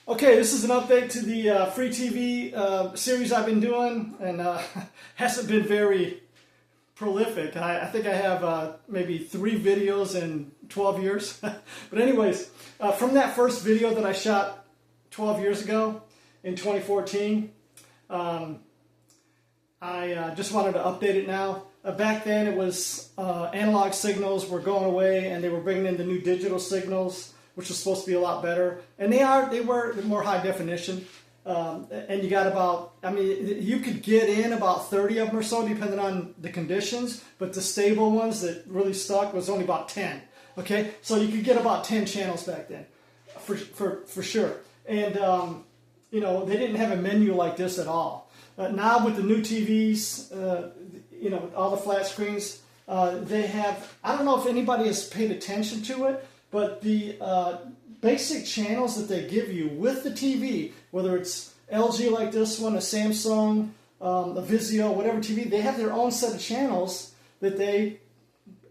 Okay, this is an update to the free TV series I've been doing, and hasn't been very prolific. I think I have maybe 3 videos in 12 years. But anyways, from that first video that I shot 12 years ago in 2014, I just wanted to update it now. Back then it was analog signals were going away and they were bringing in the new digital signals, which was supposed to be a lot better. And they were more high definition. And you got about, I mean, you could get in about 30 of them or so depending on the conditions, but the stable ones that really stuck was only about 10. Okay, so you could get about 10 channels back then, for sure. And you know, they didn't have a menu like this at all. Now with the new TVs, you know, with all the flat screens, they have, I don't know if anybody has paid attention to it, but the basic channels that they give you with the TV, whether it's LG like this one, a Samsung, a Vizio, whatever TV, they have their own set of channels that they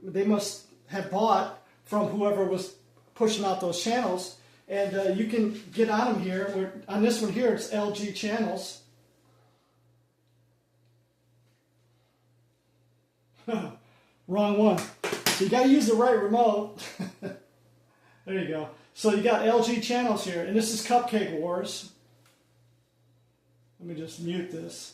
must have bought from whoever was pushing out those channels. And you can get on them here. On this one here, it's LG channels. Wrong one. So you got to use the right remote. There you go. So you got LG channels here, and this is Cupcake Wars. Let me just mute this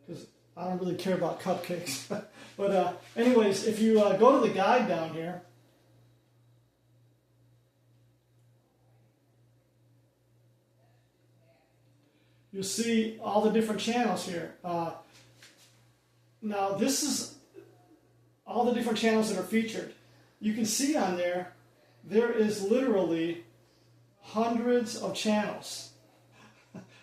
because I don't really care about cupcakes. But anyways, if you go to the guide down here, you'll see all the different channels here. Now this is all the different channels that are featured. You can see on there, there is literally hundreds of channels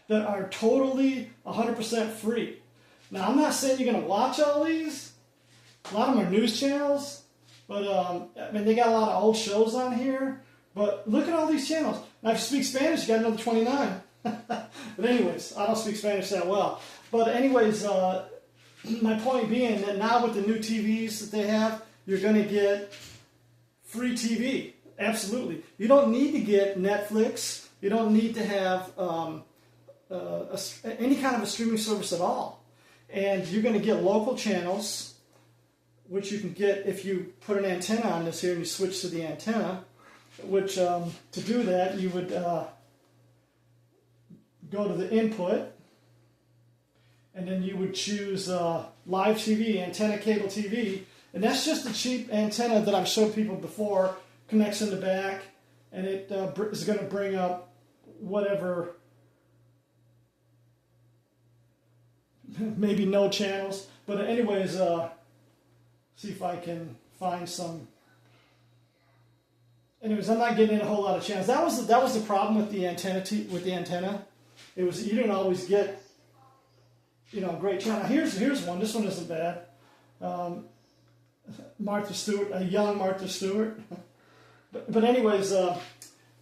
that are totally 100% free. Now I'm not saying you're going to watch all these. A lot of them are news channels, but I mean they got a lot of old shows on here. But look at all these channels. Now if you speak Spanish, you got another 29. But anyways, I don't speak Spanish that well. But anyways, my point being that now with the new TVs that they have, you're going to get free TV. Absolutely. You don't need to get Netflix. You don't need to have any kind of a streaming service at all. And you're going to get local channels, which you can get if you put an antenna on this here and you switch to the antenna, which to do that you would go to the input, and then you would choose live TV, antenna cable TV, and that's just a cheap antenna that I've showed people before, connects in the back, and it is going to bring up whatever, maybe no channels, but anyways, see if I can find some. Anyways, I'm not getting in a whole lot of channels. That was the problem with the antenna. It was, you didn't always get, you know, great channel. Here's one. This one isn't bad. Martha Stewart, a young Martha Stewart. But anyways, so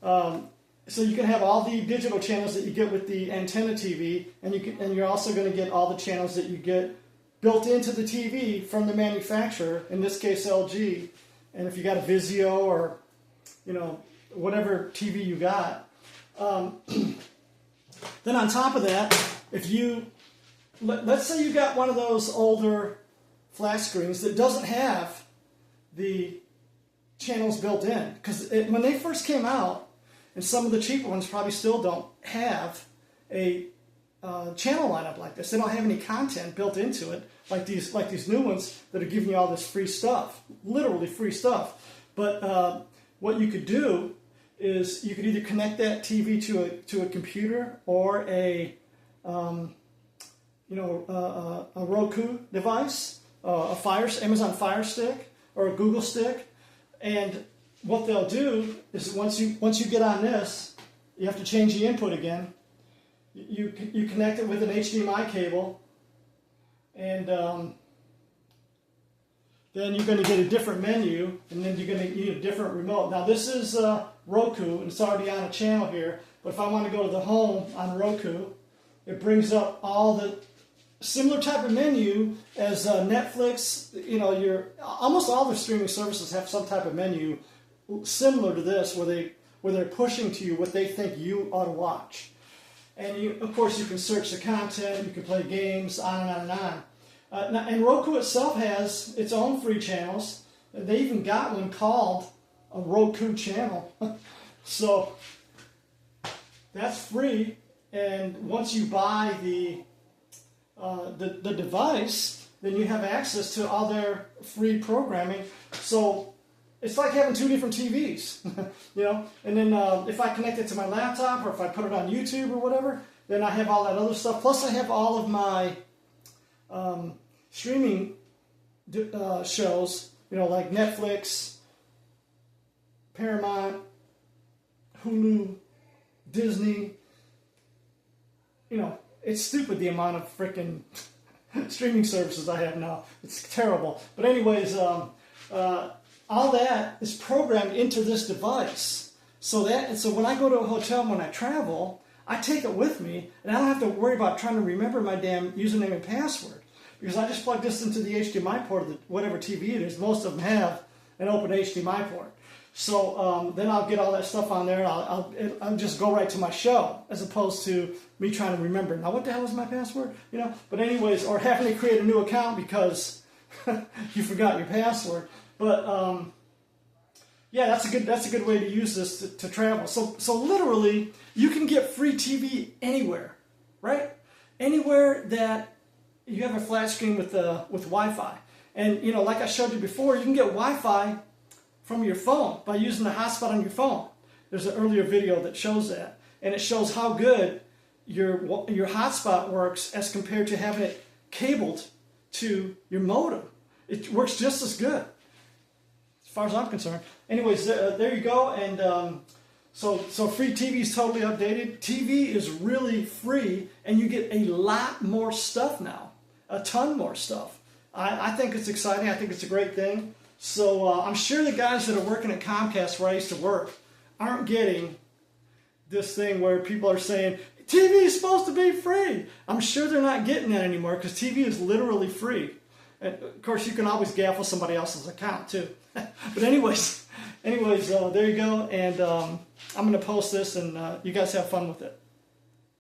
you can have all the digital channels that you get with the antenna TV, and you're also going to get all the channels that you get built into the TV from the manufacturer. In this case, LG. And if you got a Vizio or, you know, whatever TV you got. Then on top of that, if you, let's say you got one of those older flat screens that doesn't have the channels built in, because when they first came out, and some of the cheaper ones probably still don't have a channel lineup like this. They don't have any content built into it, like these new ones that are giving you all this free stuff, literally free stuff. But what you could do is you could either connect that TV to a computer or a Roku device, Amazon Fire Stick or a Google Stick, and what they'll do is once you get on this, you have to change the input again. You connect it with an HDMI cable, and then you're going to get a different menu, and then you're going to need a different remote. Now this is Roku, and it's already on a channel here, but if I want to go to the home on Roku, it brings up all the similar type of menu as Netflix. You know, almost all the streaming services have some type of menu similar to this, where they where they're pushing to you what they think you ought to watch. And you, of course, you can search the content, you can play games, on and on and on. And Roku itself has its own free channels. They even got one called a Roku channel. So that's free. And once you buy the device, then you have access to all their free programming. So it's like having two different TVs, you know. And then if I connect it to my laptop, or if I put it on YouTube or whatever, then I have all that other stuff. Plus, I have all of my streaming shows, you know, like Netflix, Paramount, Hulu, Disney. You know, it's stupid the amount of freaking streaming services I have now. It's terrible. But anyways, all that is programmed into this device. So when I go to a hotel and when I travel, I take it with me, and I don't have to worry about trying to remember my damn username and password, because I just plug this into the HDMI port of whatever TV it is. Most of them have an open HDMI port. So then I'll get all that stuff on there, and I'll just go right to my show, as opposed to me trying to remember, now what the hell is my password? You know. But anyways, or having to create a new account because you forgot your password. But yeah, that's a good way to use this to travel. So literally, you can get free TV anywhere, right? Anywhere that you have a flat screen with Wi-Fi. And you know, like I showed you before, you can get Wi-Fi from your phone by using the hotspot on your phone. There's an earlier video that shows that, and it shows how good your hotspot works as compared to having it cabled to your modem. It works just as good, as far as I'm concerned. Anyways, there you go. And so free TV is totally updated. TV is really free, and you get a lot more stuff now, a ton more stuff. I think it's exciting. I think it's a great thing. So I'm sure the guys that are working at Comcast, where I used to work, aren't getting this thing where people are saying, TV is supposed to be free. I'm sure they're not getting that anymore, because TV is literally free. And of course, you can always gaffle somebody else's account too. But anyways, there you go. And I'm going to post this, and you guys have fun with it.